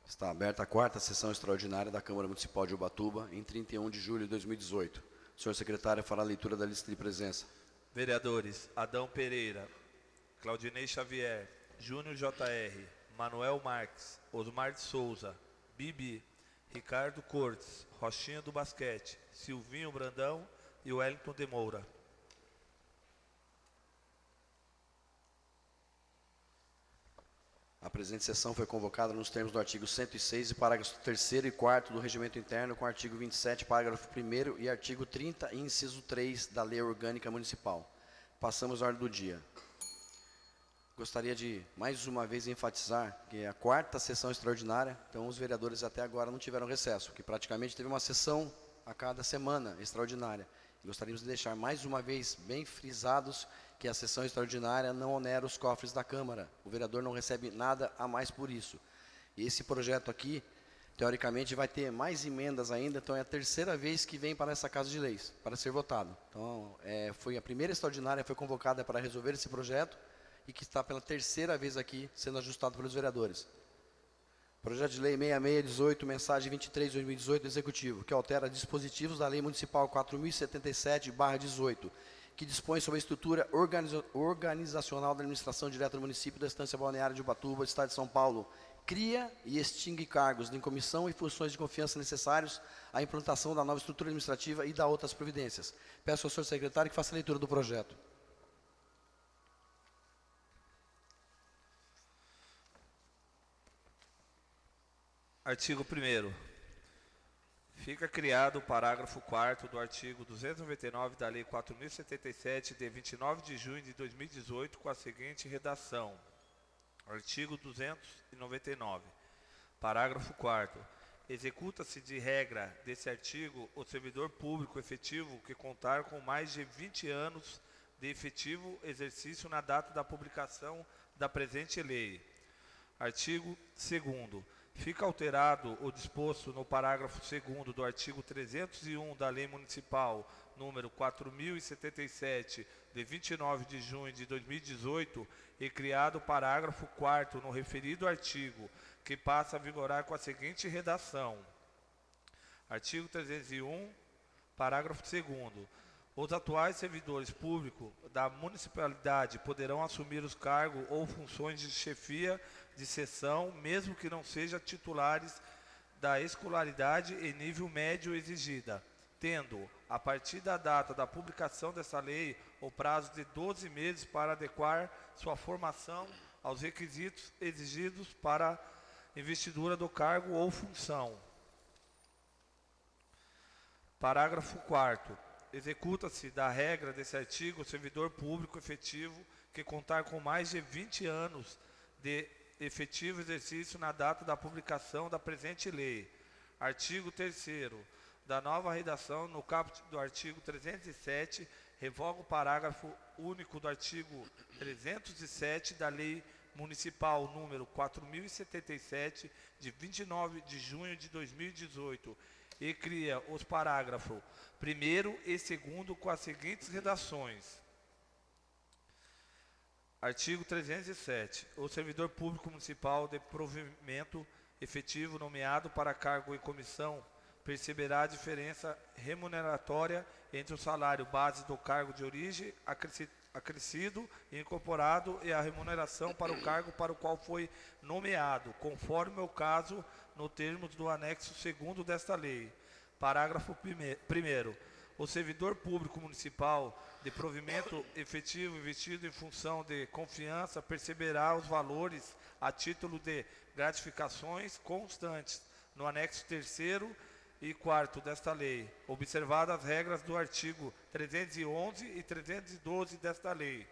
Está aberta a quarta sessão extraordinária da Câmara Municipal de Ubatuba, em 31 de julho de 2018. O senhor secretário fará a leitura da lista de presença. Vereadores: Adão Pereira, Claudinei Xavier, Júnior JR, Manuel Marques, Osmar de Souza, Bibi, Ricardo Cortes, Rochinha do Basquete, Silvinho Brandão e Wellington de Moura. A presente sessão foi convocada nos termos do artigo 106 e parágrafos 3º e 4º do Regimento Interno, com o artigo 27, parágrafo 1º e artigo 30, inciso 3 da Lei Orgânica Municipal. Passamos à ordem do dia. Gostaria de, mais uma vez, enfatizar que é a quarta sessão extraordinária, então os vereadores até agora não tiveram recesso, que praticamente teve uma sessão a cada semana extraordinária. Gostaríamos de deixar mais uma vez bem frisados que a sessão extraordinária não onera os cofres da Câmara. O vereador não recebe nada a mais por isso. E esse projeto aqui, teoricamente, vai ter mais emendas ainda, então é a terceira vez que vem para essa Casa de Leis, para ser votado. Então, foi a primeira extraordinária, foi convocada para resolver esse projeto e que está pela terceira vez aqui sendo ajustado pelos vereadores. Projeto de Lei 6618, mensagem 23 de 2018 do Executivo, que altera dispositivos da Lei Municipal 4077/18, que dispõe sobre a estrutura organizacional da administração direta do município da Estância Balneária de Ubatuba, Estado de São Paulo, cria e extingue cargos em comissão e funções de confiança necessários à implantação da nova estrutura administrativa e da outras providências. Peço ao senhor secretário que faça a leitura do projeto. Artigo 1º. Fica criado o parágrafo 4º do artigo 299 da Lei 4077, de 29 de junho de 2018, com a seguinte redação. Artigo 299. Parágrafo 4º. Executa-se de regra desse artigo o servidor público efetivo que contar com mais de 20 anos de efetivo exercício na data da publicação da presente lei. Artigo 2º. Fica alterado o disposto no parágrafo 2º do artigo 301 da Lei Municipal número 4077, de 29 de junho de 2018, e criado o parágrafo 4º no referido artigo, que passa a vigorar com a seguinte redação. Artigo 301, parágrafo 2º. Os atuais servidores públicos da municipalidade poderão assumir os cargos ou funções de chefia de seção, mesmo que não sejam titulares da escolaridade em nível médio exigida, tendo, a partir da data da publicação dessa lei, o prazo de 12 meses para adequar sua formação aos requisitos exigidos para investidura do cargo ou função. Parágrafo 4º. Executa-se da regra desse artigo o servidor público efetivo que contar com mais de 20 anos de efetivo exercício na data da publicação da presente lei. Artigo 3º. Da nova redação, no caput do artigo 307, revoga o parágrafo único do artigo 307 da Lei Municipal número 4077, de 29 de junho de 2018, e cria os parágrafos 1º e 2º com as seguintes redações. Artigo 307. O servidor público municipal de provimento efetivo nomeado para cargo em comissão perceberá a diferença remuneratória entre o salário base do cargo de origem acrescido e incorporado e a remuneração para o cargo para o qual foi nomeado, conforme o caso, no termos do anexo 2º desta lei. Parágrafo 1º. O servidor público municipal de provimento efetivo investido em função de confiança perceberá os valores a título de gratificações constantes no anexo 3º e 4º desta lei, observadas as regras do artigo 311 e 312 desta lei.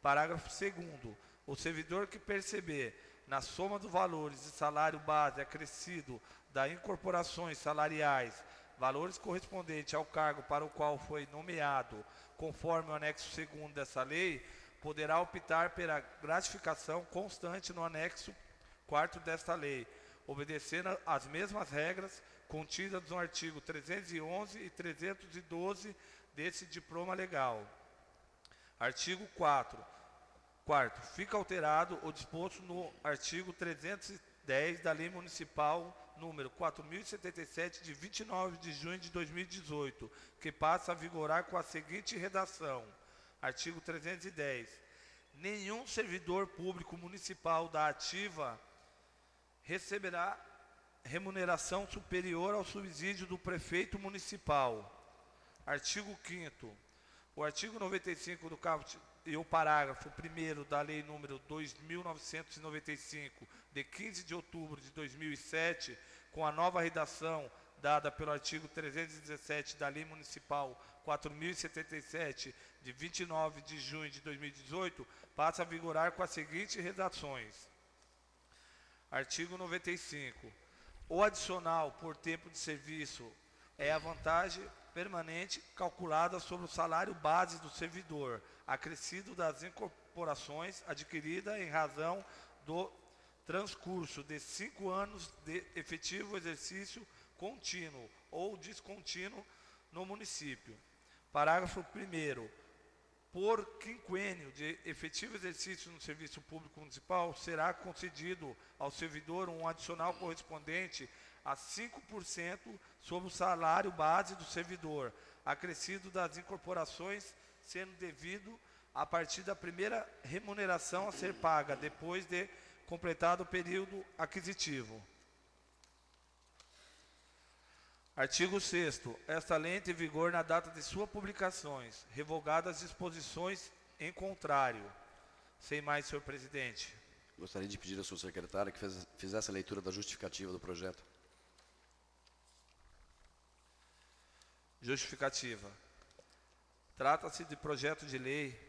Parágrafo 2º. O servidor que perceber, na soma dos valores de salário base acrescido das incorporações salariais, valores correspondentes ao cargo para o qual foi nomeado, conforme o anexo 2º dessa lei, poderá optar pela gratificação constante no anexo 4º desta lei, obedecendo às mesmas regras contidas no artigo 311 e 312 desse diploma legal. Artigo 4º. Fica alterado o disposto no artigo 310 10 da Lei Municipal número 4.077, de 29 de junho de 2018, que passa a vigorar com a seguinte redação. Artigo 310. Nenhum servidor público municipal da ativa receberá remuneração superior ao subsídio do prefeito municipal. Artigo 5º. O artigo 95 do caput e o parágrafo 1º da Lei número 2.995, de 15 de outubro de 2007, com a nova redação dada pelo artigo 317 da Lei Municipal 4.077, de 29 de junho de 2018, passa a vigorar com as seguintes redações. Artigo 95. O adicional por tempo de serviço é a vantagem permanente calculada sobre o salário base do servidor, acrescido das incorporações adquirida em razão do transcurso de 5 anos de efetivo exercício contínuo ou descontínuo no município. Parágrafo 1º. Por quinquênio de efetivo exercício no serviço público municipal, será concedido ao servidor um adicional correspondente a 5% sobre o salário base do servidor, acrescido das incorporações, sendo devido a partir da primeira remuneração a ser paga, depois de completado o período aquisitivo. Artigo 6º. Esta lei entra em vigor na data de suas publicações, revogadas as disposições em contrário. Sem mais, senhor presidente. Gostaria de pedir ao senhor secretário que fizesse a leitura da justificativa do projeto. Justificativa. Trata-se de projeto de lei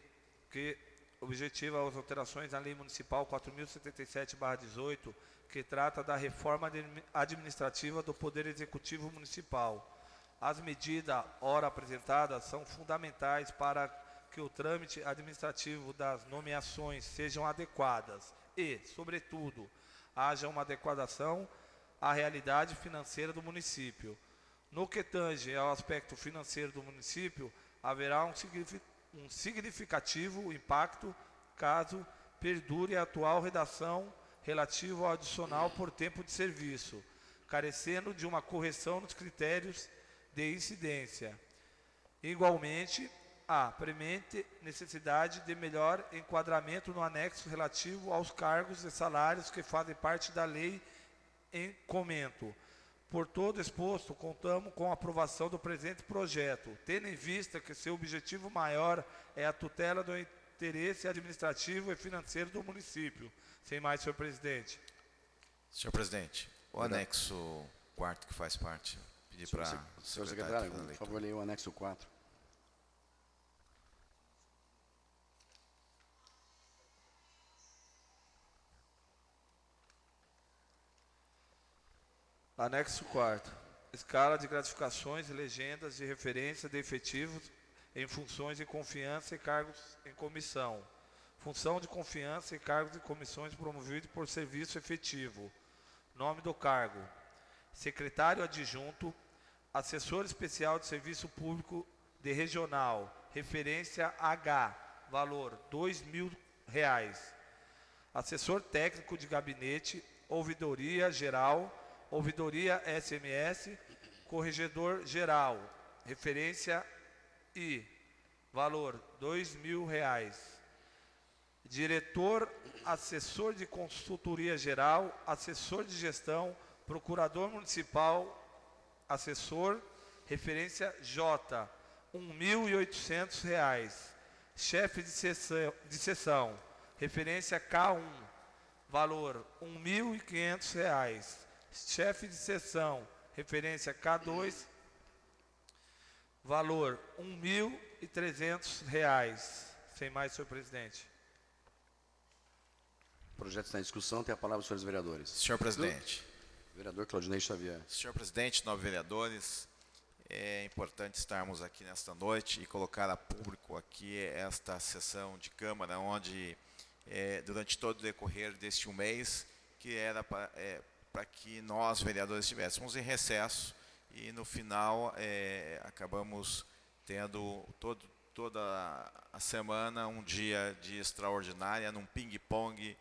que objetiva as alterações na Lei Municipal 4.077/18, que trata da reforma administrativa do Poder Executivo Municipal. As medidas ora apresentadas são fundamentais para que o trâmite administrativo das nomeações sejam adequadas e, sobretudo, haja uma adequação à realidade financeira do município. No que tange ao aspecto financeiro do município, haverá um significativo impacto caso perdure a atual redação relativo ao adicional por tempo de serviço, carecendo de uma correção nos critérios de incidência. Igualmente, há premente necessidade de melhor enquadramento no anexo relativo aos cargos e salários que fazem parte da lei em comento. Por todo exposto, contamos com a aprovação do presente projeto, tendo em vista que seu objetivo maior é a tutela do interesse administrativo e financeiro do município. Sem mais, senhor presidente. Senhor presidente, o anexo 4 que faz parte, pedir para o Senhor secretário, por favor, leia o anexo 4. Anexo 4. Escala de gratificações e legendas de referência de efetivos em funções de confiança e cargos em comissão. Função de confiança e cargos e comissões promovidos por serviço efetivo. Nome do cargo: secretário adjunto, assessor especial de serviço público de regional, referência H, valor R$2.000. Assessor técnico de gabinete, ouvidoria geral, ouvidoria SMS, corregedor geral, referência I, valor R$2.000. Diretor, assessor de consultoria geral, assessor de gestão, procurador municipal, assessor, referência J, R$1.800. Chefe de seção, referência K1, valor R$1.500. Chefe de seção, referência K2, valor R$1.300. Sem mais, senhor presidente. O projeto está em discussão, tem a palavra os senhores vereadores. Senhor presidente. Vereador Claudinei Xavier. Senhor presidente, nove vereadores, é importante estarmos aqui nesta noite e colocar a público aqui esta sessão de Câmara, onde durante todo o decorrer deste mês, que era para que nós, vereadores, estivéssemos em recesso e no final acabamos tendo toda a semana um dia de extraordinária, num ping-pong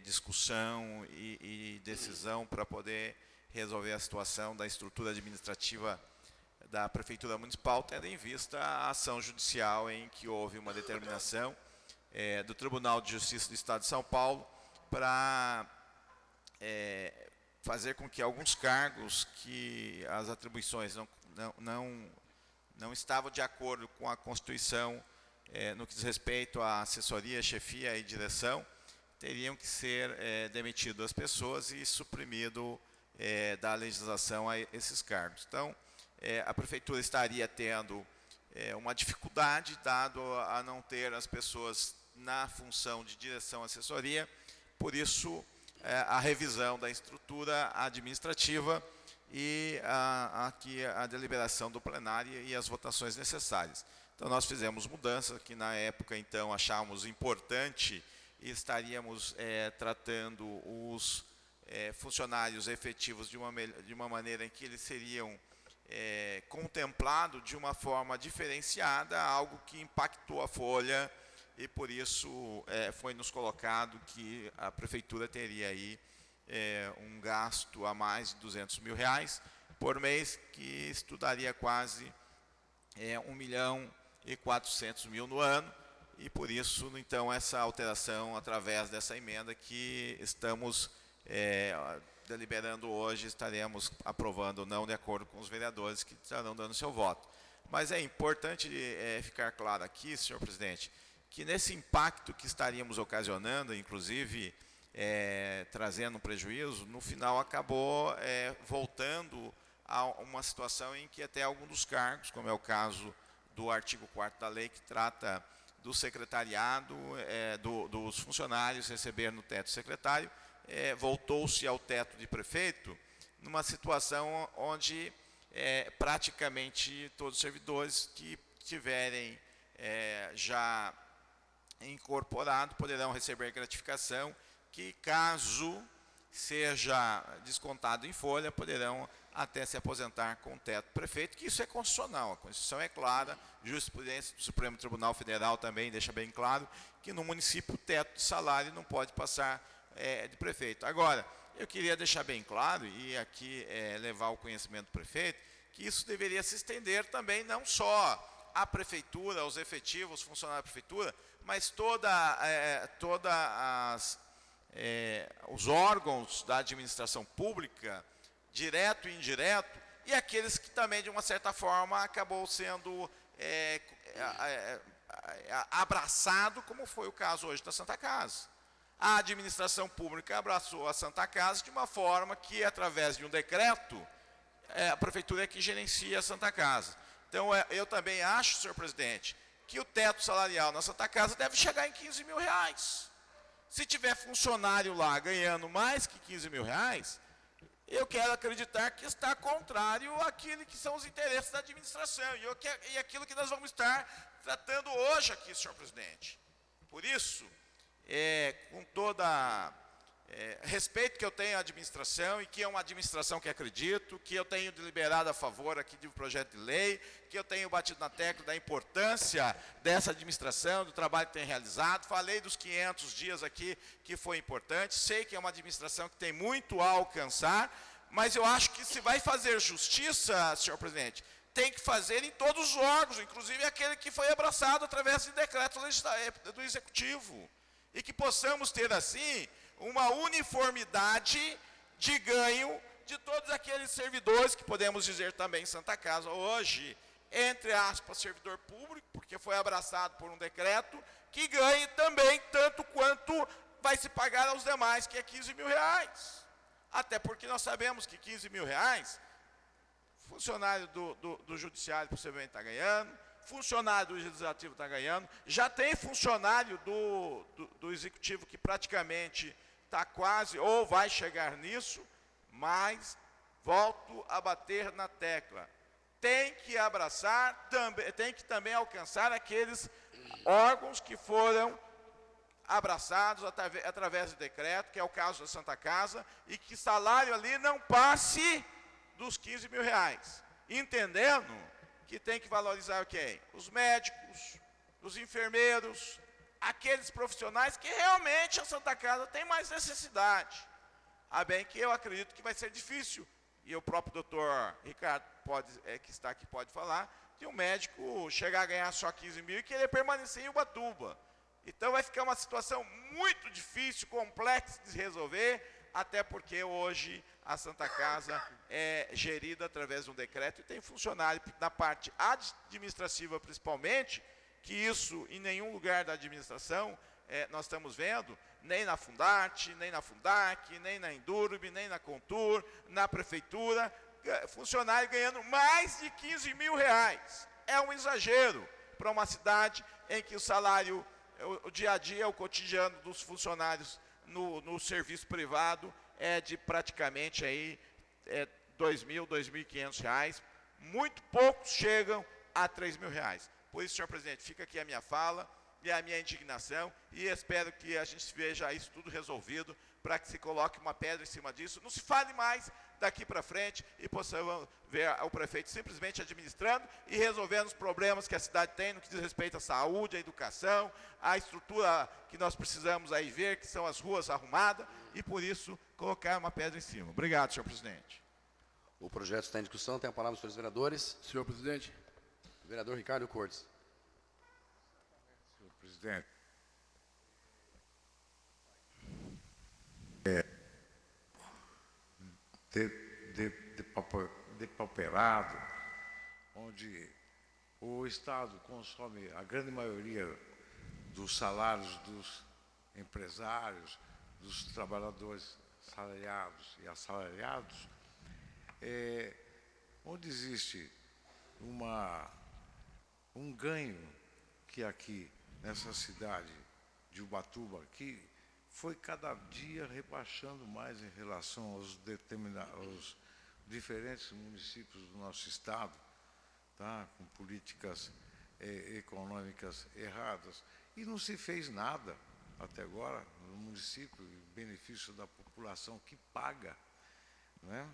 discussão e decisão para poder resolver a situação da estrutura administrativa da Prefeitura Municipal, tendo em vista a ação judicial em que houve uma determinação do Tribunal de Justiça do Estado de São Paulo para fazer com que alguns cargos que as atribuições não estavam de acordo com a Constituição no que diz respeito à assessoria, chefia e direção, teriam que ser demitidas as pessoas e suprimido da legislação a esses cargos. Então, a Prefeitura estaria tendo uma dificuldade, dado a não ter as pessoas na função de direção e assessoria, por isso a revisão da estrutura administrativa e aqui a deliberação do plenário e as votações necessárias. Então, nós fizemos mudanças que, na época, então, achávamos importante e estaríamos tratando os funcionários efetivos de uma maneira em que eles seriam contemplados de uma forma diferenciada, algo que impactou a folha e, por isso, foi nos colocado que a Prefeitura teria aí um gasto a mais de R$200 mil por mês, que estudaria quase R$1.400.000 no ano, e por isso, então, essa alteração através dessa emenda que estamos deliberando hoje, estaremos aprovando ou não, de acordo com os vereadores que estarão dando seu voto. Mas é importante ficar claro aqui, senhor presidente, que nesse impacto que estaríamos ocasionando, inclusive trazendo um prejuízo, no final acabou voltando a uma situação em que até alguns dos cargos, como é o caso do artigo 4º da lei, que trata do secretariado, dos funcionários receber no teto secretário, voltou-se ao teto de prefeito, numa situação onde praticamente todos os servidores que tiverem já incorporado poderão receber gratificação, que caso seja descontado em folha, poderão até se aposentar com o teto prefeito, que isso é constitucional, a Constituição é clara, jurisprudência do Supremo Tribunal Federal também deixa bem claro que no município o teto de salário não pode passar de prefeito. Agora, eu queria deixar bem claro, e aqui levar ao conhecimento do prefeito, que isso deveria se estender também não só à prefeitura, aos efetivos, funcionários da prefeitura, mas os órgãos da administração pública, direto e indireto, e aqueles que também, de uma certa forma, acabou sendo abraçado, como foi o caso hoje da Santa Casa. A administração pública abraçou a Santa Casa de uma forma que, através de um decreto, a prefeitura é que gerencia a Santa Casa. Então, eu também acho, senhor presidente, que o teto salarial na Santa Casa deve chegar em R$15 mil. Se tiver funcionário lá ganhando mais que R$15 mil, eu quero acreditar que está contrário àquilo que são os interesses da administração e aquilo que nós vamos estar tratando hoje aqui, senhor presidente. Por isso, com toda respeito que eu tenho à administração, e que é uma administração que acredito, que eu tenho deliberado a favor aqui de um projeto de lei, que eu tenho batido na tecla da importância dessa administração, do trabalho que tem realizado, falei dos 500 dias aqui, que foi importante, sei que é uma administração que tem muito a alcançar, mas eu acho que se vai fazer justiça, senhor presidente, tem que fazer em todos os órgãos, inclusive aquele que foi abraçado através de decreto do Executivo, e que possamos ter, assim, uma uniformidade de ganho de todos aqueles servidores, que podemos dizer também em Santa Casa hoje, entre aspas, servidor público, porque foi abraçado por um decreto, que ganhe também tanto quanto vai se pagar aos demais, que é R$15 mil. Até porque nós sabemos que R$15 mil, funcionário do judiciário possivelmente está ganhando, funcionário do legislativo está ganhando, já tem funcionário do executivo que praticamente está quase ou vai chegar nisso, mas volto a bater na tecla. Tem que abraçar, tem que também alcançar aqueles órgãos que foram abraçados através de decreto, que é o caso da Santa Casa, e que salário ali não passe dos R$15 mil, entendendo que tem que valorizar quem? Os médicos, os enfermeiros, aqueles profissionais que realmente a Santa Casa tem mais necessidade. A bem que eu acredito que vai ser difícil, e o próprio doutor Ricardo, que está aqui, pode falar, de um médico chegar a ganhar só 15 mil e querer permanecer em Ubatuba. Então vai ficar uma situação muito difícil, complexa de resolver, até porque hoje a Santa Casa é gerida através de um decreto e tem funcionário na parte administrativa principalmente, que isso em nenhum lugar da administração nós estamos vendo, nem na Fundarte, nem na Fundac, nem na Endurb, nem na Contur, na Prefeitura, funcionário ganhando mais de 15 mil reais. É um exagero para uma cidade em que o salário, o dia a dia, o cotidiano dos funcionários no serviço privado é de praticamente aí, R$2.000, R$2.500. Muito poucos chegam a R$3.000. Por isso, senhor presidente, fica aqui a minha fala e a minha indignação, e espero que a gente veja isso tudo resolvido, para que se coloque uma pedra em cima disso, não se fale mais daqui para frente, e possamos ver o prefeito simplesmente administrando e resolvendo os problemas que a cidade tem, no que diz respeito à saúde, à educação, à estrutura que nós precisamos aí ver, que são as ruas arrumadas, e por isso colocar uma pedra em cima. Obrigado, senhor presidente. O projeto está em discussão, tem a palavra os senhores vereadores. Senhor presidente. Vereador Ricardo Cortes. Senhor presidente. Depauperado, onde o Estado consome a grande maioria dos salários dos empresários, dos trabalhadores salariados e assalariados, onde existe um ganho que aqui, nessa cidade de Ubatuba, que foi cada dia rebaixando mais em relação aos diferentes municípios do nosso estado, tá? Com políticas econômicas erradas. E não se fez nada até agora no município, em benefício da população que paga, né?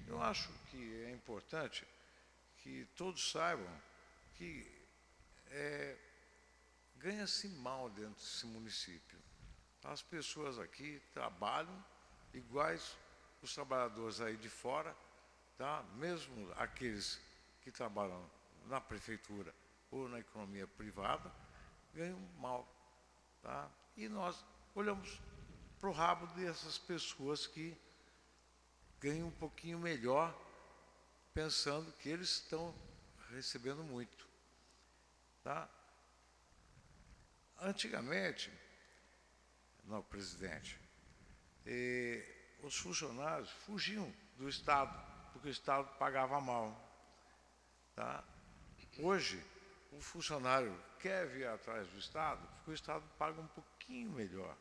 Eu acho que é importante que todos saibam que ganha-se mal dentro desse município. As pessoas aqui trabalham iguais os trabalhadores aí de fora, tá? Mesmo aqueles que trabalham na prefeitura ou na economia privada, ganham mal, tá? E nós olhamos para o rabo dessas pessoas que ganham um pouquinho melhor, pensando que eles estão recebendo muito, tá? Antigamente, não, presidente, os funcionários fugiam do Estado, porque o Estado pagava mal, tá? Hoje, o funcionário quer vir atrás do Estado, porque o Estado paga um pouquinho melhor,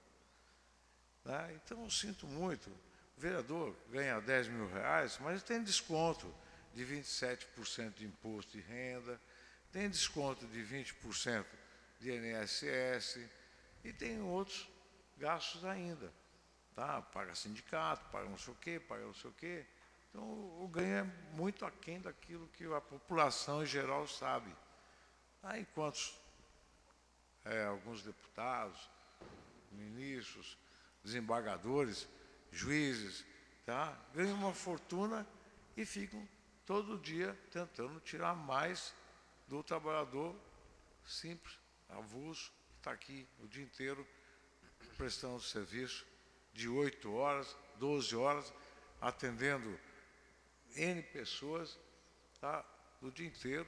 né? Então, eu sinto muito, o vereador ganha R$10.000, mas tem desconto de 27% de imposto de renda, tem desconto de 20% de INSS e tem outros gastos ainda, tá? Paga sindicato, paga não sei o quê, paga não sei o quê. Então, o ganho é muito aquém daquilo que a população em geral sabe. Aí, alguns deputados, ministros, desembargadores, juízes, tá? Ganham uma fortuna e ficam todo dia tentando tirar mais do trabalhador simples, avulso, que está aqui o dia inteiro prestando serviço de 8 horas, 12 horas, atendendo N pessoas, tá? Do dia inteiro,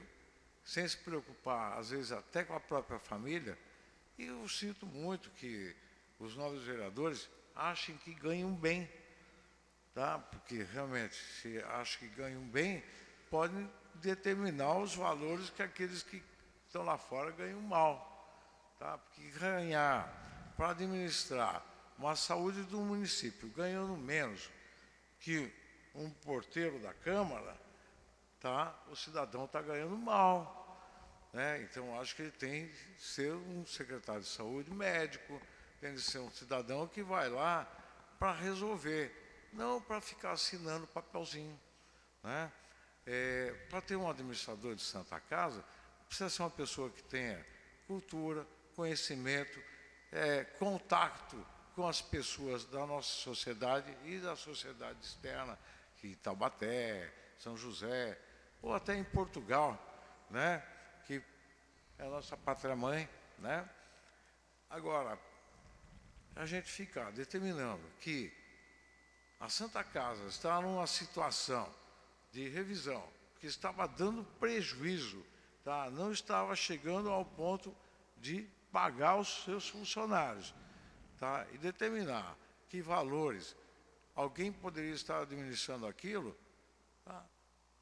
sem se preocupar, às vezes até com a própria família. E eu sinto muito que os novos vereadores achem que ganham bem, tá? Porque realmente, se acham que ganham bem, podem determinar os valores que aqueles que estão lá fora ganham mal, tá? Porque ganhar para administrar uma saúde do município ganhando menos que um porteiro da Câmara, tá? O cidadão está ganhando mal, né? Então, acho que ele tem que ser um secretário de saúde médico, tem que ser um cidadão que vai lá para resolver, não para ficar assinando papelzinho, né? Para ter um administrador de Santa Casa, precisa ser uma pessoa que tenha cultura, conhecimento, contato com as pessoas da nossa sociedade e da sociedade externa, que em Taubaté, São José, ou até em Portugal, né? Que é a nossa pátria-mãe, né? Agora, a gente fica determinando que a Santa Casa está numa situação de revisão, que estava dando prejuízo, tá? Não estava chegando ao ponto de pagar os seus funcionários, tá? E determinar que valores alguém poderia estar administrando aquilo, tá?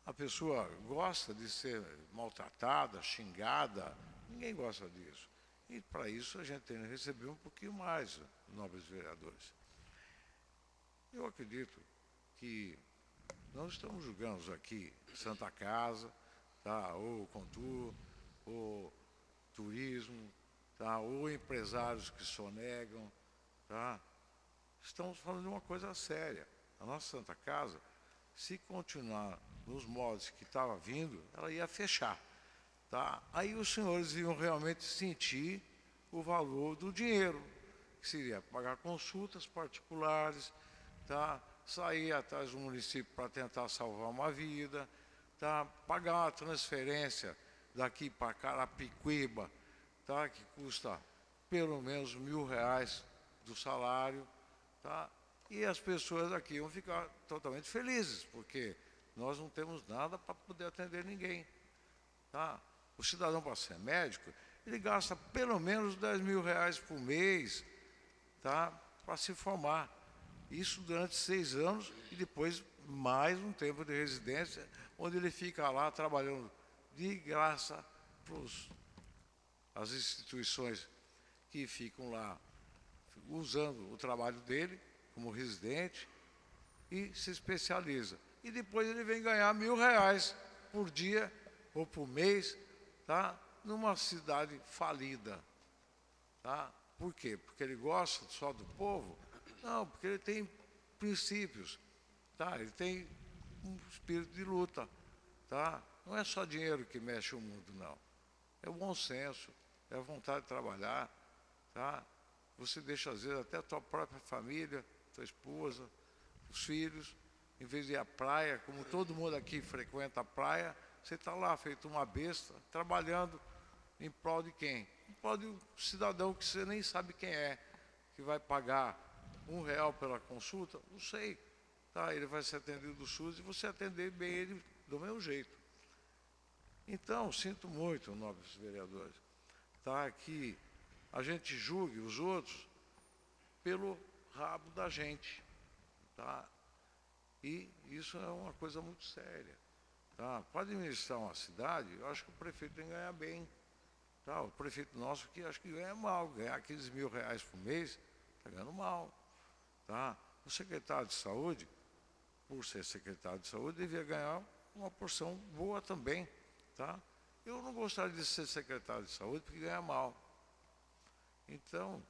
A pessoa gosta de ser maltratada, xingada, ninguém gosta disso. E para isso a gente tem que receber um pouquinho mais, nobres vereadores. Eu acredito que nós estamos julgando aqui Santa Casa, tá? Ou Contur, ou turismo, tá? Ou empresários que sonegam, tá? Estamos falando de uma coisa séria. A nossa Santa Casa, se continuar nos moldes que estava vindo, ela ia fechar, tá? Aí os senhores iam realmente sentir o valor do dinheiro, que seria pagar consultas particulares, tá? Sair atrás do município para tentar salvar uma vida, tá? Pagar uma transferência daqui para Carapicuíba, tá? Que custa pelo menos R$ 1.000 do salário, tá? E as pessoas aqui vão ficar totalmente felizes, porque nós não temos nada para poder atender ninguém, tá? O cidadão, para ser médico, ele gasta pelo menos R$ 10.000 por mês, tá? Para se formar. Isso durante 6 anos e depois mais um tempo de residência, onde ele fica lá trabalhando de graça para as instituições que ficam lá usando o trabalho dele como residente e se especializa. E depois ele vem ganhar R$ 1.000 por dia ou por mês, tá? Numa cidade falida, tá? Por quê? Porque ele gosta só do povo? Não, porque ele tem princípios, tá? Ele tem um espírito de luta, tá? Não é só dinheiro que mexe o mundo, não. É o bom senso, é a vontade de trabalhar, tá? Você deixa, às vezes, até a tua própria família, tua esposa, os filhos, em vez de ir à praia, como todo mundo aqui frequenta a praia, você está lá, feito uma besta, trabalhando em prol de quem? Em prol de um cidadão que você nem sabe quem é, que vai pagar R$ 1 pela consulta, não sei. Tá? Ele vai ser atendido do SUS e você atender bem ele do mesmo jeito. Então, sinto muito, nobres vereadores, tá? Que a gente julgue os outros pelo rabo da gente, tá? E isso é uma coisa muito séria, tá? Para administrar uma cidade, eu acho que o prefeito tem que ganhar bem, tá? O prefeito nosso aqui acho que ganha mal, ganhar aqueles R$ 1.000 por mês, está ganhando mal, tá? O secretário de saúde, por ser secretário de saúde, devia ganhar uma porção boa também, tá? Eu não gostaria de ser secretário de saúde porque ganha mal. Então,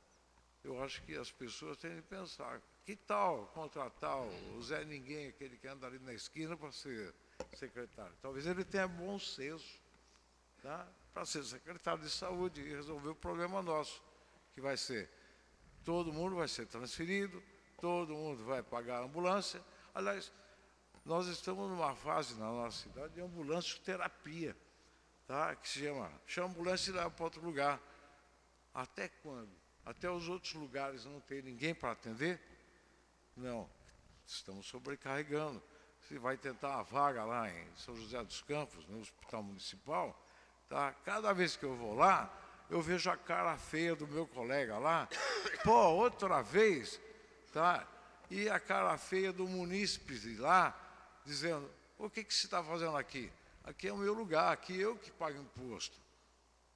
eu acho que as pessoas têm de pensar, que tal contratar o Zé Ninguém, aquele que anda ali na esquina, para ser secretário? Talvez ele tenha bom senso, tá? Para ser secretário de saúde e resolver o problema nosso, que vai ser, todo mundo vai ser transferido, todo mundo vai pagar a ambulância. Aliás, nós estamos numa fase na nossa cidade de ambulância-terapia, tá? Que se chama a ambulância e leva para outro lugar. Até quando? Até os outros lugares não tem ninguém para atender? Não, estamos sobrecarregando. Você vai tentar uma vaga lá em São José dos Campos, no Hospital Municipal, tá? Cada vez que eu vou lá, eu vejo a cara feia do meu colega lá, pô, outra vez, tá? E a cara feia do munícipe lá, dizendo, o que você está fazendo aqui? Aqui é o meu lugar, aqui eu que pago imposto,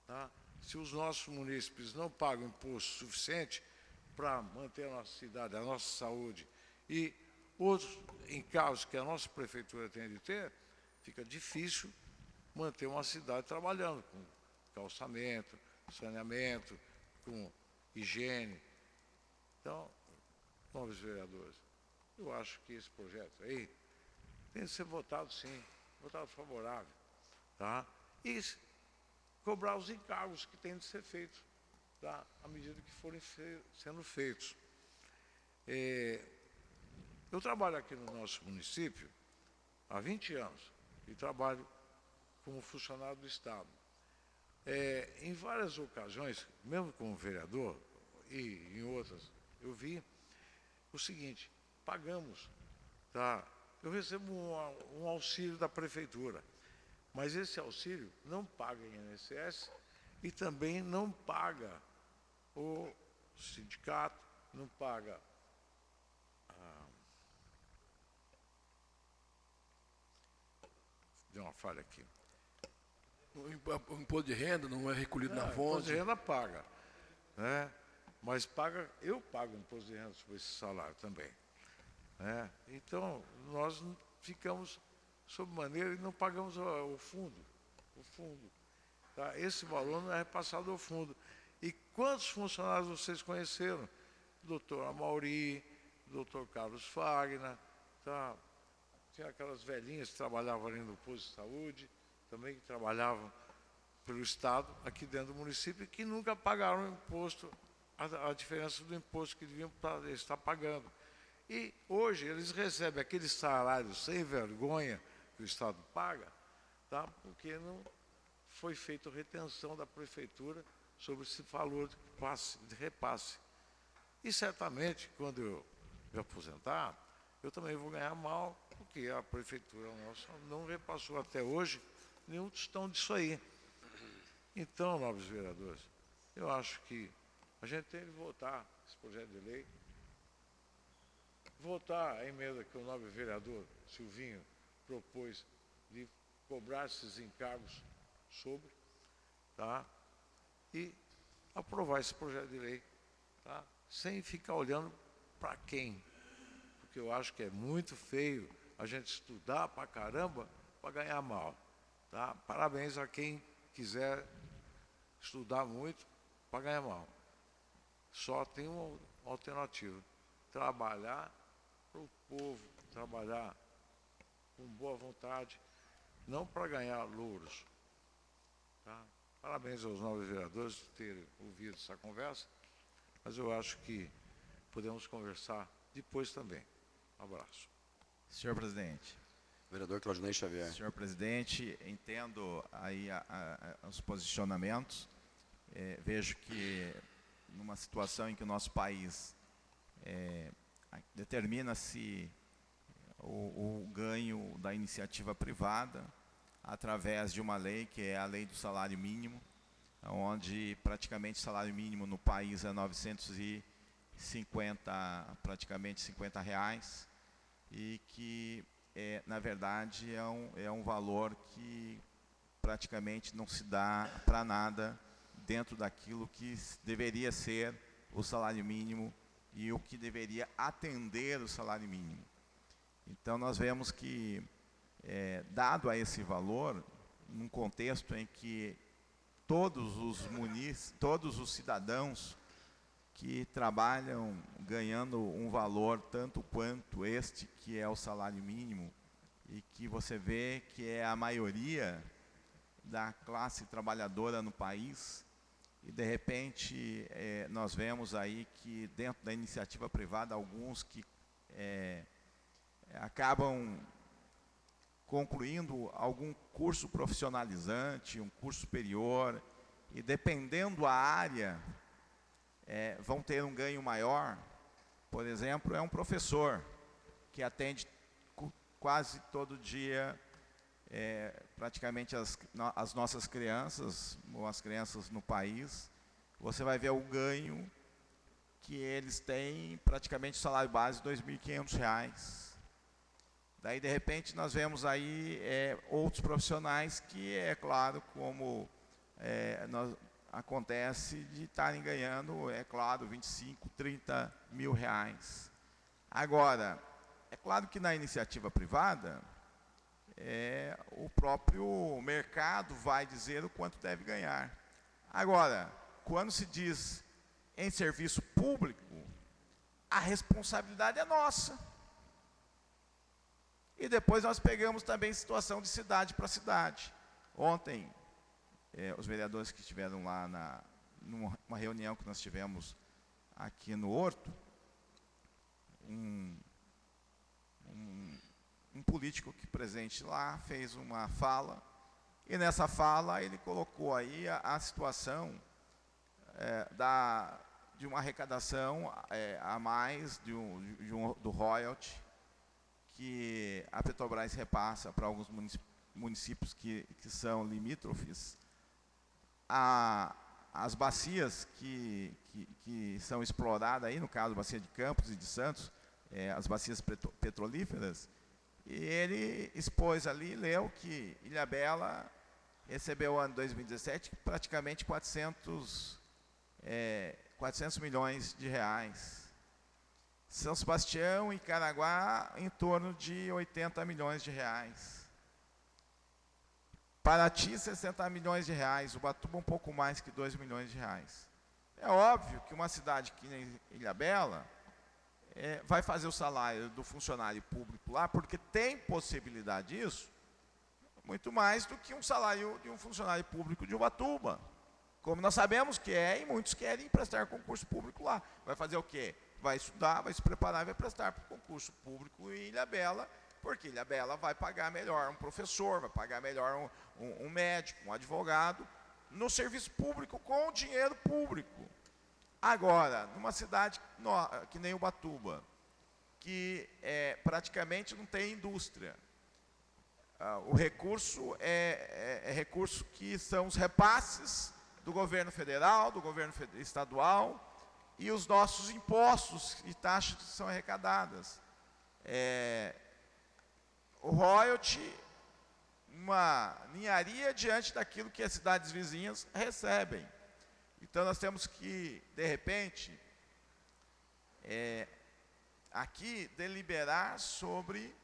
tá? Se os nossos munícipes não pagam imposto suficiente para manter a nossa cidade, a nossa saúde, e outros encargos que a nossa prefeitura tem de ter, fica difícil manter uma cidade trabalhando com calçamento, saneamento, com higiene. Então, nobres vereadores, eu acho que esse projeto aí tem de ser votado sim, votado favorável, tá? E cobrar os encargos que têm de ser feitos, tá? À medida que forem sendo feitos. Eu trabalho aqui no nosso município há 20 anos e trabalho como funcionário do Estado. Em várias ocasiões, mesmo como vereador e em outras, eu vi o seguinte: pagamos, tá? Eu recebo um auxílio da prefeitura, mas esse auxílio não paga INSS e também não paga o sindicato, não paga deu uma falha aqui. O imposto de renda não é recolhido na O imposto fonte. de renda paga, né? Mas eu pago imposto de renda sobre esse salário também, né? Então, nós ficamos sob maneira e não pagamos o fundo. Tá? Esse valor não é repassado ao fundo. E quantos funcionários vocês conheceram? Doutor Amauri, doutor Carlos Fagner, tá? Tinha aquelas velhinhas que trabalhavam ali no posto de saúde, também que trabalhavam pelo Estado, aqui dentro do município, e que nunca pagaram o imposto, a diferença do imposto que deviam estar pagando. E hoje eles recebem aquele salário sem vergonha que o Estado paga, tá? Porque não foi feita retenção da prefeitura sobre esse valor de repasse. E certamente, quando eu me aposentar, eu também vou ganhar mal, porque a prefeitura nossa não repassou até hoje nenhum tostão disso aí. Então, nobres vereadores, eu acho que a gente tem que votar esse projeto de lei, votar a emenda que o nobre vereador Silvinho propôs de cobrar esses encargos sobre, tá? E aprovar esse projeto de lei, tá? Sem ficar olhando para quem, porque eu acho que é muito feio a gente estudar pra caramba para ganhar mal, tá? Parabéns a quem quiser estudar muito para ganhar mal. Só tem uma alternativa: trabalhar para o povo, trabalhar com boa vontade, não para ganhar louros. Tá? Parabéns aos nobres vereadores por terem ouvido essa conversa, mas eu acho que podemos conversar depois também. Um abraço. Senhor presidente. Vereador Claudinei Xavier. Senhor presidente, entendo aí os posicionamentos. Vejo que numa situação em que o nosso país determina-se o ganho da iniciativa privada através de uma lei, que é a lei do salário mínimo, onde praticamente o salário mínimo no país é 950, praticamente R$50, e que, na verdade, é um valor que praticamente não se dá para nada dentro daquilo que deveria ser o salário mínimo e o que deveria atender o salário mínimo. Então, nós vemos que, dado a esse valor, num contexto em que todos os cidadãos que trabalham ganhando um valor tanto quanto este, que é o salário mínimo, e que você vê que é a maioria da classe trabalhadora no país, e de repente nós vemos aí que dentro da iniciativa privada, alguns que acabam concluindo algum curso profissionalizante, um curso superior, e dependendo a área, vão ter um ganho maior. Por exemplo, é um professor que atende quase todo dia praticamente as nossas crianças, ou as crianças no país. Você vai ver o ganho que eles têm, praticamente o salário base de R$2.500. Daí, de repente, nós vemos aí outros profissionais que, é claro, como acontece de estarem ganhando, é claro, 25, 30 mil reais. Agora, é claro que na iniciativa privada, o próprio mercado vai dizer o quanto deve ganhar. Agora, quando se diz em serviço público, a responsabilidade é nossa. E depois nós pegamos também situação de cidade para cidade. Ontem, os vereadores que estiveram lá numa reunião que nós tivemos aqui no Horto, um político que presente lá fez uma fala, e nessa fala ele colocou aí a situação de uma arrecadação a mais do royalty que a Petrobras repassa para alguns municípios que são limítrofes. As bacias que são exploradas aí, no caso, a bacia de Campos e de Santos, as bacias petrolíferas, e ele expôs ali, leu que Ilhabela recebeu, ano 2017, praticamente 400 milhões de reais. São Sebastião e Caraguá, em torno de 80 milhões de reais. Paraty, 60 milhões de reais. Ubatuba, um pouco mais que 2 milhões de reais. É óbvio que uma cidade que nem Ilhabela vai fazer o salário do funcionário público lá, porque tem possibilidade disso, muito mais do que um salário de um funcionário público de Ubatuba. Como nós sabemos que e muitos querem prestar concurso público lá. Vai fazer o quê? Vai estudar, vai se preparar e vai prestar para o concurso público em Ilhabela, porque Ilhabela vai pagar melhor um professor, vai pagar melhor um médico, um advogado, no serviço público, com o dinheiro público. Agora, numa cidade que nem Ubatuba, que praticamente não tem indústria, o recurso é recurso que são os repasses do governo federal, do governo estadual, e os nossos impostos e taxas que são arrecadadas. O royalty, uma ninharia diante daquilo que as cidades vizinhas recebem. Então, nós temos que, de repente, aqui deliberar sobre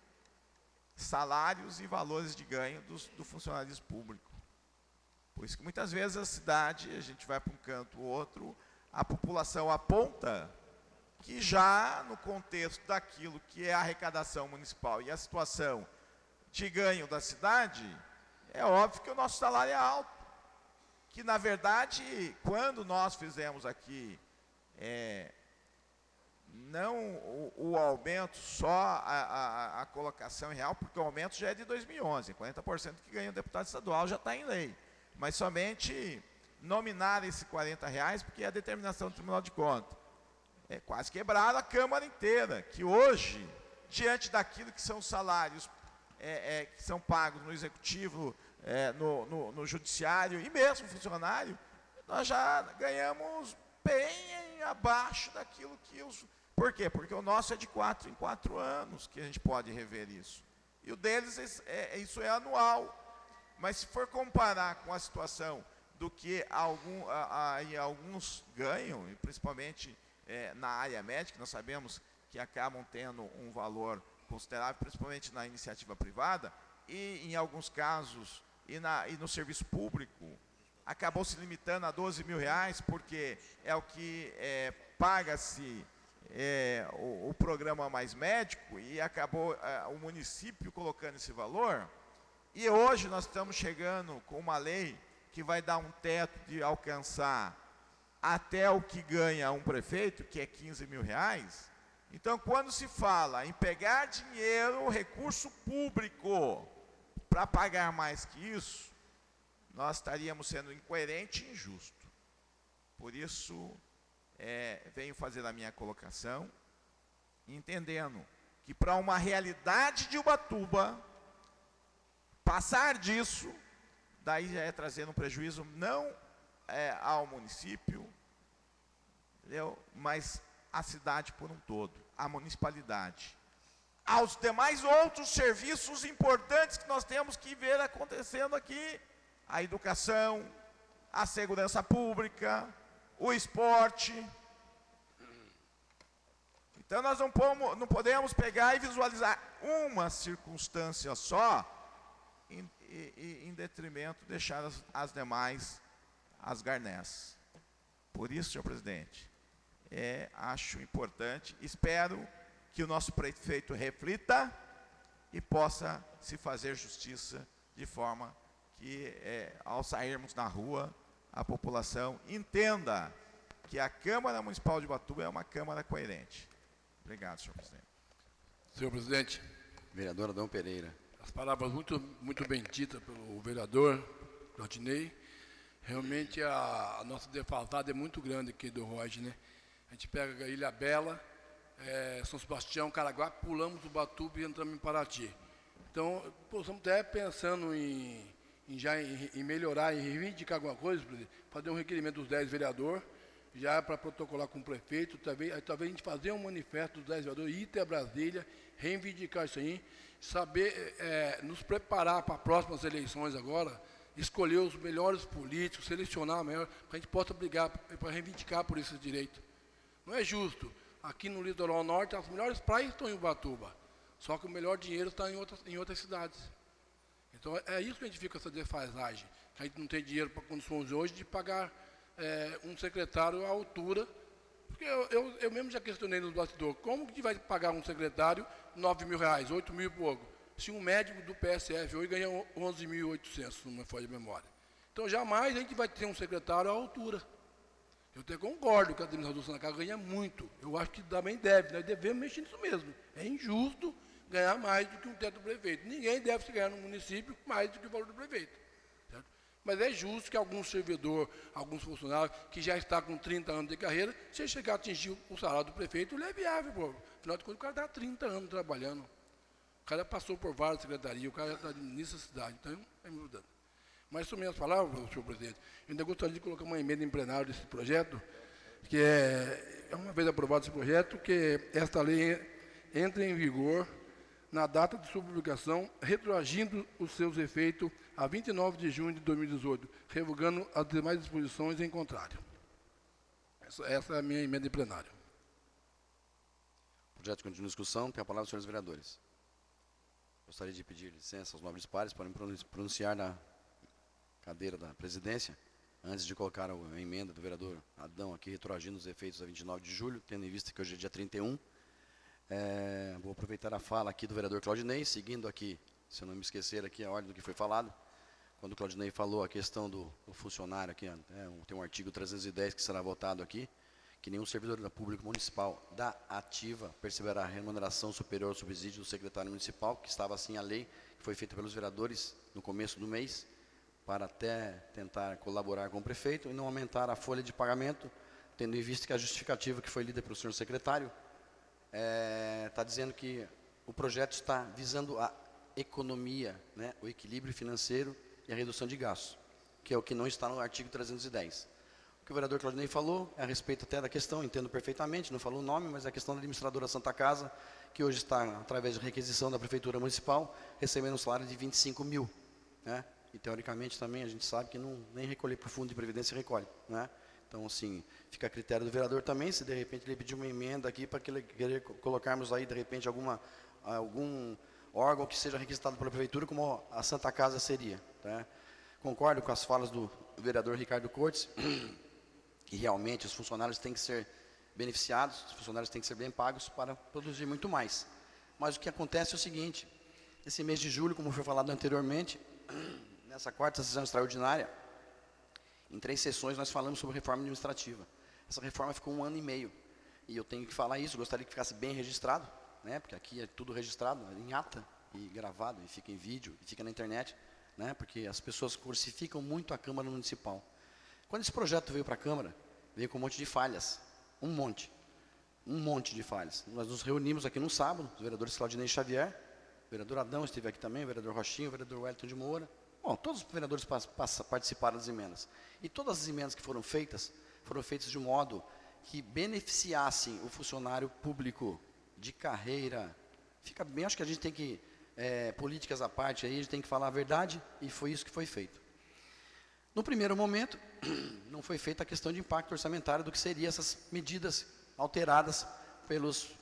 salários e valores de ganho do funcionalismo público. Por isso que muitas vezes a cidade, a gente vai para um canto ou outro, a população aponta que já no contexto daquilo que é a arrecadação municipal e a situação de ganho da cidade, é óbvio que o nosso salário é alto. Que, na verdade, quando nós fizemos aqui, não o aumento, só a colocação em real, porque o aumento já é de 2011, 40% que ganha o deputado estadual já está em lei. Mas somente nominar esses R$40, porque é a determinação do Tribunal de Contas. Quase quebraram a Câmara inteira, que hoje, diante daquilo que são os salários que são pagos no Executivo, no Judiciário e mesmo funcionário, nós já ganhamos bem abaixo daquilo que os... Por quê? Porque o nosso é de 4 em 4 anos que a gente pode rever isso. E o deles, isso é anual. Mas se for comparar com a situação do que alguns ganham, e principalmente na área médica, nós sabemos que acabam tendo um valor considerável, principalmente na iniciativa privada, e em alguns casos, e no serviço público, acabou se limitando a R$12 mil, porque é o que paga-se o programa Mais Médico, e acabou o município colocando esse valor. E hoje nós estamos chegando com uma lei que vai dar um teto de alcançar até o que ganha um prefeito, que é R$15 mil. Então, quando se fala em pegar dinheiro, recurso público, para pagar mais que isso, nós estaríamos sendo incoerente e injusto. Por isso, venho fazer a minha colocação, entendendo que para uma realidade de Ubatuba, passar disso, daí já é trazendo um prejuízo não ao município, entendeu? Mas à cidade por um todo, à municipalidade, aos demais outros serviços importantes que nós temos que ver acontecendo aqui, a educação, a segurança pública, o esporte. Então nós não podemos pegar e visualizar uma circunstância só, em detrimento de deixar as demais as garnés. Por isso, senhor presidente, acho importante, espero que o nosso prefeito reflita e possa se fazer justiça de forma que, ao sairmos na rua, a população entenda que a Câmara Municipal de Ubatuba é uma Câmara coerente. Obrigado, senhor presidente. Senhor presidente, Vereador Adão Pereira. as palavras muito bem ditas pelo vereador Claudinei. Realmente a nossa defasada é muito grande aqui do Roge, né? A gente pega a Ilha Bela, São Sebastião, Caraguá, pulamos Ubatuba e entramos em Paraty. Então, estamos até pensando em melhorar, em reivindicar alguma coisa, fazer um requerimento dos 10 vereadores, já para protocolar com o prefeito, talvez a gente fazer um manifesto dos 10 vereadores, ir até Brasília, reivindicar isso aí, saber nos preparar para as próximas eleições agora, escolher os melhores políticos, selecionar o melhor, para a gente possa brigar, para reivindicar por esse direito. Não é justo. Aqui no litoral norte, as melhores praias estão em Ubatuba, só que o melhor dinheiro está em outras cidades. Então, é isso que a gente fica com essa defasagem. A gente não tem dinheiro para condições hoje de pagar um secretário à altura. Porque eu mesmo já questionei no bastidor, como que vai pagar um secretário R$9.000, 8 mil e pouco, se um médico do PSF hoje ganha 11.800, se não me falha a memória. Então, jamais a gente vai ter um secretário à altura. Eu até concordo que a administração do Santa Casa ganha muito. Eu acho que também deve, nós devemos mexer nisso mesmo. É injusto ganhar mais do que um teto do prefeito. Ninguém deve se ganhar no município mais do que o valor do prefeito. Certo? Mas é justo que algum servidor, alguns funcionários, que já está com 30 anos de carreira, se chegar a atingir o salário do prefeito, ele é viável, pô. Afinal de contas, o cara está há 30 anos trabalhando. O cara passou por várias secretarias, o cara administra a cidade, então é mudando. Mas, são minhas palavras, senhor presidente, eu ainda gostaria de colocar uma emenda em plenário desse projeto, que é uma vez aprovado esse projeto, que esta lei entre em vigor na data de sua publicação, retroagindo os seus efeitos a 29 de junho de 2018, revogando as demais disposições em contrário. Essa é a minha emenda em plenário. O projeto continua em discussão. Tem a palavra os senhores vereadores. Gostaria de pedir licença aos nobres pares para me pronunciar na cadeira da presidência, antes de colocar a emenda do vereador Adão aqui, retroagindo os efeitos a 29 de julho, tendo em vista que hoje é dia 31. Vou aproveitar a fala aqui do vereador Claudinei, seguindo aqui, se eu não me esquecer aqui a ordem do que foi falado, quando o Claudinei falou a questão do funcionário aqui, tem um artigo 310 que será votado aqui, que nenhum servidor da público municipal da ativa perceberá remuneração superior ao subsídio do secretário municipal, que estava assim a lei, que foi feita pelos vereadores no começo do mês, para até tentar colaborar com o prefeito e não aumentar a folha de pagamento, tendo em vista que a justificativa que foi lida pelo senhor secretário está dizendo que o projeto está visando a economia, né, o equilíbrio financeiro e a redução de gastos, que é o que não está no artigo 310. O que o vereador Claudinei falou é a respeito até da questão, entendo perfeitamente, não falou o nome, mas é a questão da administradora Santa Casa, que hoje está, através de requisição da Prefeitura Municipal, recebendo um salário de 25 mil, né? E, teoricamente, também a gente sabe que nem recolher para o Fundo de Previdência recolhe, né? Então, assim, fica a critério do vereador também, se de repente ele pedir uma emenda aqui para que ele querer colocarmos aí, de repente, algum órgão que seja requisitado pela Prefeitura, como a Santa Casa seria, tá? Concordo com as falas do vereador Ricardo Cortes, que realmente os funcionários têm que ser beneficiados, os funcionários têm que ser bem pagos para produzir muito mais. Mas o que acontece é o seguinte, esse mês de julho, como foi falado anteriormente, nessa quarta sessão extraordinária, em 3 sessões nós falamos sobre reforma administrativa. Essa reforma ficou 1 ano e meio. E eu tenho que falar isso, gostaria que ficasse bem registrado, né? Porque aqui é tudo registrado, em ata, e gravado, e fica em vídeo, e fica na internet, né? Porque as pessoas crucificam muito a Câmara Municipal. Quando esse projeto veio para a Câmara, veio com um monte de falhas, um monte de falhas. Nós nos reunimos aqui no sábado, os vereadores Claudinei Xavier, o vereador Adão esteve aqui também, o vereador Rochinho, o vereador Wellington de Moura. Bom, todos os vereadores participaram das emendas. E todas as emendas que foram feitas de um modo que beneficiassem o funcionário público de carreira. Fica bem, acho que a gente tem que, políticas à parte aí, a gente tem que falar a verdade, e foi isso que foi feito. No primeiro momento, não foi feita a questão de impacto orçamentário do que seriam essas medidas alteradas pelas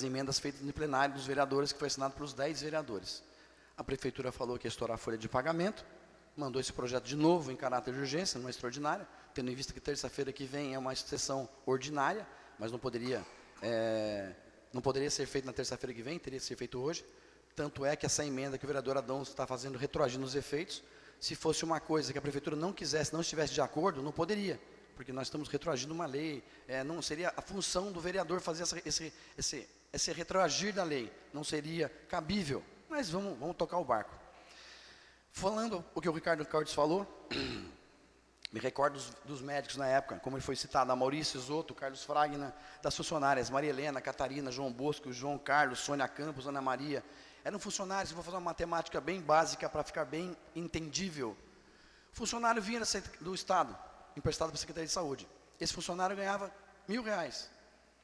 emendas feitas no plenário dos vereadores, que foi assinado pelos 10 vereadores. A Prefeitura falou que ia estourar a folha de pagamento, mandou esse projeto de novo em caráter de urgência, numa extraordinária, tendo em vista que terça-feira que vem é uma sessão ordinária, mas não poderia ser feito na terça-feira que vem, teria que ser feito hoje. Tanto é que essa emenda que o vereador Adão está fazendo, retroagindo os efeitos, Se fosse uma coisa que a prefeitura não quisesse, não estivesse de acordo, não poderia, porque nós estamos retroagindo uma lei, não seria a função do vereador fazer esse retroagir da lei, não seria cabível, mas vamos tocar o barco. Falando o que o Ricardo Cortes falou, me recordo dos médicos na época, como ele foi citado, a Maurício Zotto, Carlos Fragna, das funcionárias, Maria Helena, Catarina, João Bosco, João Carlos, Sônia Campos, Ana Maria, eram funcionários, vou fazer uma matemática bem básica para ficar bem entendível. Funcionário vinha do Estado, emprestado para a Secretaria de Saúde. Esse funcionário ganhava R$1.000,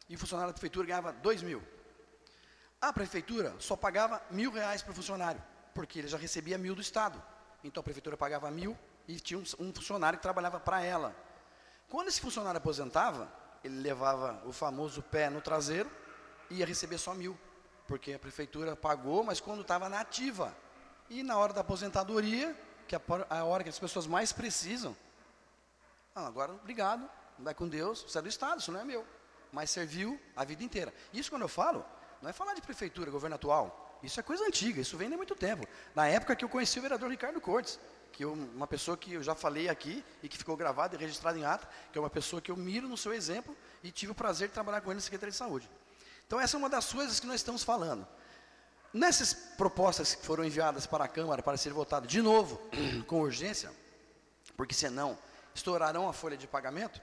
e o funcionário da prefeitura ganhava R$2.000. A prefeitura só pagava R$1.000 para o funcionário, porque ele já recebia 1.000 do Estado. Então a prefeitura pagava 1.000 e tinha um funcionário que trabalhava para ela. Quando esse funcionário aposentava, ele levava o famoso pé no traseiro e ia receber só 1.000, porque a prefeitura pagou, mas quando estava na ativa. E na hora da aposentadoria, que é a hora que as pessoas mais precisam, agora obrigado, vai com Deus, você é do Estado, isso não é meu, mas serviu a vida inteira. Isso quando eu falo, não é falar de prefeitura, governo atual, isso é coisa antiga, isso vem de muito tempo. Na época que eu conheci o vereador Ricardo Cortes, uma pessoa que eu já falei aqui e que ficou gravada e registrada em ata, que é uma pessoa que eu miro no seu exemplo e tive o prazer de trabalhar com ele na Secretaria de Saúde. Então essa é uma das coisas que nós estamos falando. Nessas propostas que foram enviadas para a Câmara para ser votado de novo, com urgência, porque senão estourarão a folha de pagamento,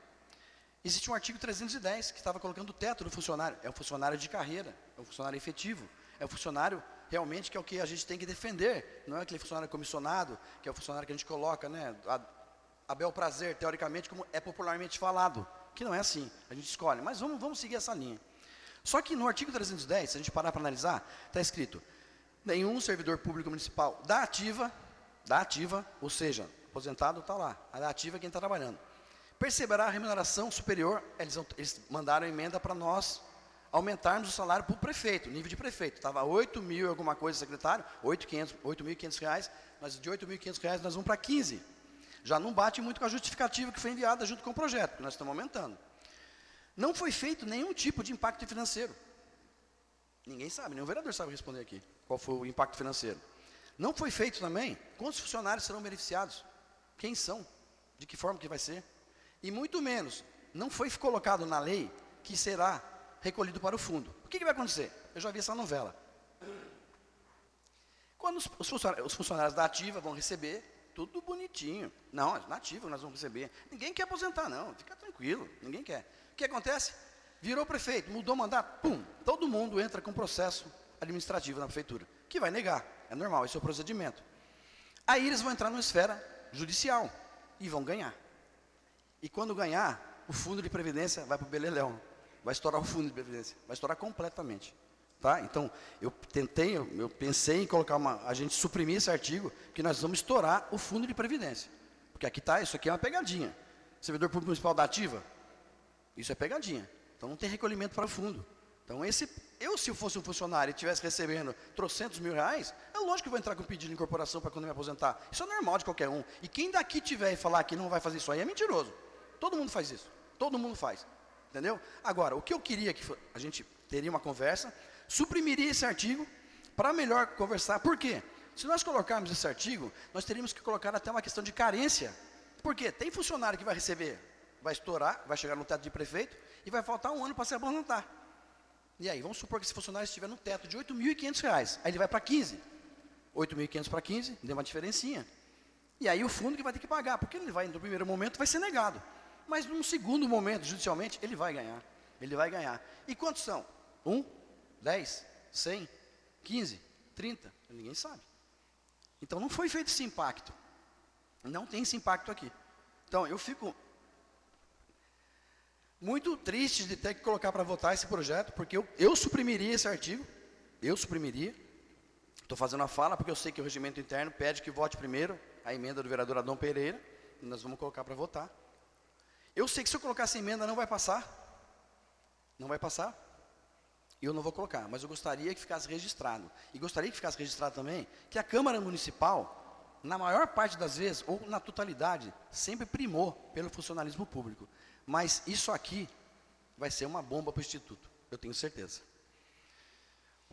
existe um artigo 310 que estava colocando o teto do funcionário. É um funcionário de carreira, é um funcionário efetivo, é um funcionário realmente que é o que a gente tem que defender, não é aquele funcionário comissionado, que é o funcionário que a gente coloca, né, a bel prazer, teoricamente, como é popularmente falado, que não é assim, a gente escolhe, mas vamos seguir essa linha. Só que no artigo 310, se a gente parar para analisar, está escrito, nenhum servidor público municipal da ativa, ou seja, aposentado está lá, a da ativa é quem está trabalhando, perceberá a remuneração superior, eles mandaram emenda para nós aumentarmos o salário para o prefeito, nível de prefeito, estava 8.000 alguma coisa, secretário, R$8.500, mas de R$8.500 nós vamos para 15, já não bate muito com a justificativa que foi enviada junto com o projeto, que nós estamos aumentando. Não foi feito nenhum tipo de impacto financeiro, ninguém sabe, nenhum vereador sabe responder aqui, qual foi o impacto financeiro. Não foi feito também, quantos funcionários serão beneficiados, quem são, de que forma que vai ser, e muito menos, não foi colocado na lei que será recolhido para o fundo. O que vai acontecer? Eu já vi essa novela. Quando os funcionários da ativa vão receber, tudo bonitinho. Não, na ativa nós vamos receber. Ninguém quer aposentar, não. Fica tranquilo, ninguém quer. O que acontece? Virou prefeito, mudou o mandato, pum, todo mundo entra com processo administrativo na prefeitura, que vai negar, é normal, esse é o procedimento. Aí eles vão entrar numa esfera judicial e vão ganhar. E quando ganhar, o fundo de previdência vai para o beleléu. Vai estourar o fundo de previdência, vai estourar completamente. Tá? Então, eu pensei em colocar a gente suprimir esse artigo, que nós vamos estourar o fundo de previdência. Porque aqui está, isso aqui é uma pegadinha. Servidor público municipal da ativa, isso é pegadinha. Então não tem recolhimento para o fundo. Então se eu fosse um funcionário e estivesse recebendo trocentos mil reais, é lógico que eu vou entrar com pedido de incorporação para quando eu me aposentar. Isso é normal de qualquer um. E quem daqui tiver e falar que não vai fazer isso aí é mentiroso. Todo mundo faz isso. Todo mundo faz. Entendeu? Agora, o que eu queria que a gente teria uma conversa, suprimiria esse artigo para melhor conversar. Por quê? Se nós colocarmos esse artigo, nós teríamos que colocar até uma questão de carência. Por quê? Tem funcionário que vai receber, vai estourar, vai chegar no teto de prefeito e vai faltar um ano para se aposentar. E aí, vamos supor que esse funcionário estiver no teto de R$8.500, aí ele vai para 15. 8.500 para 15, deu uma diferencinha. E aí o fundo que vai ter que pagar, porque ele vai, no primeiro momento, vai ser negado. Mas num segundo momento, judicialmente, ele vai ganhar. Ele vai ganhar. E quantos são? 1, 10, 100, 15, 30? Ninguém sabe. Então não foi feito esse impacto. Não tem esse impacto aqui. Então eu fico muito triste de ter que colocar para votar esse projeto, porque eu suprimiria esse artigo. Eu suprimiria. Estou fazendo a fala porque eu sei que o regimento interno pede que vote primeiro a emenda do vereador Adão Pereira. E nós vamos colocar para votar. Eu sei que se eu colocar essa emenda não vai passar. Não vai passar. E eu não vou colocar, mas eu gostaria que ficasse registrado. E gostaria que ficasse registrado também que a Câmara Municipal, na maior parte das vezes, ou na totalidade, sempre primou pelo funcionalismo público. Mas isso aqui vai ser uma bomba para o Instituto, eu tenho certeza.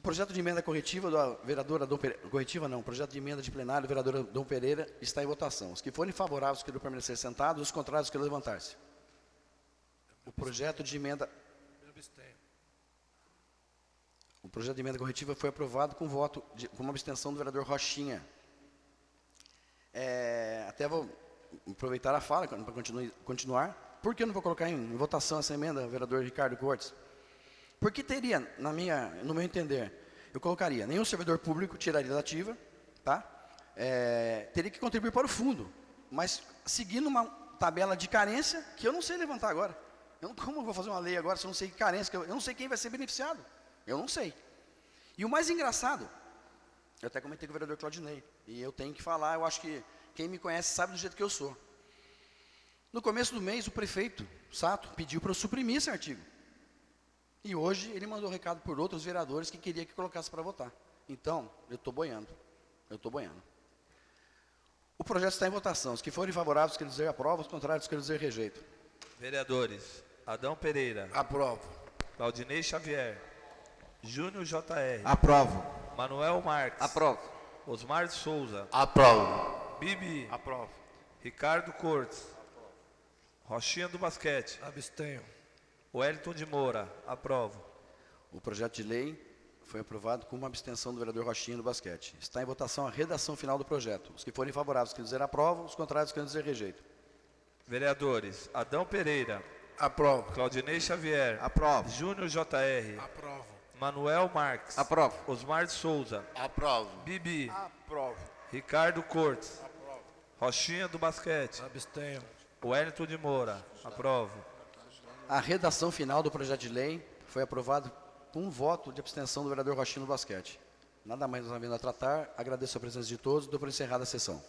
O projeto de emenda corretiva da vereadora Dom Pereira, corretiva não, projeto de emenda de plenário da vereadora Dom Pereira está em votação. Os que forem favoráveis queiram permanecer sentados, os contrários queiram levantar-se. O projeto de emenda corretiva foi aprovado com voto, com uma abstenção do vereador Rochinha. Até vou aproveitar a fala para continuar. Por que eu não vou colocar em votação essa emenda, vereador Ricardo Cortes? Porque teria, no meu entender, eu colocaria, nenhum servidor público tiraria da ativa, tá? Teria que contribuir para o fundo, mas seguindo uma tabela de carência que eu não sei levantar agora. Como eu vou fazer uma lei agora se eu não sei que carência, eu não sei quem vai ser beneficiado, eu não sei. E o mais engraçado, eu até comentei com o vereador Claudinei, e eu tenho que falar, eu acho que quem me conhece sabe do jeito que eu sou. No começo do mês, o prefeito Sato pediu para eu suprimir esse artigo. E hoje ele mandou recado por outros vereadores que queria que colocasse para votar. Então, eu estou boiando. O projeto está em votação. Os que forem favoráveis, querem dizer aprova, os contrários, querem dizer rejeito. Vereadores: Adão Pereira, Aprovo. Claudinei Xavier, Júnior JR, Aprovo. Manuel Marques, Aprovo. Osmar de Souza, Aprovo. Bibi, Aprovo. Ricardo Cortes, Rochinha do Basquete, Abstenho. Wellington de Moura, aprovo. O projeto de lei foi aprovado com uma abstenção do vereador Rochinha do Basquete. Está em votação a redação final do projeto. Os que forem favoráveis querem dizer aprova, os contrários querem dizer rejeito. Vereadores: Adão Pereira, Aprovo. Claudinei Xavier, Aprovo. Júnior JR, Aprovo. Manuel Marques, Aprovo. Osmar de Souza, Aprovo. Bibi, Aprovo. Ricardo Cortes, Rochinha do Basquete, Abstenho. Wellington de Moura, aprovo. A redação final do projeto de lei foi aprovada com um voto de abstenção do vereador Rochinha do Basquete. Nada mais nós havendo a tratar, agradeço a presença de todos e dou por encerrada a sessão.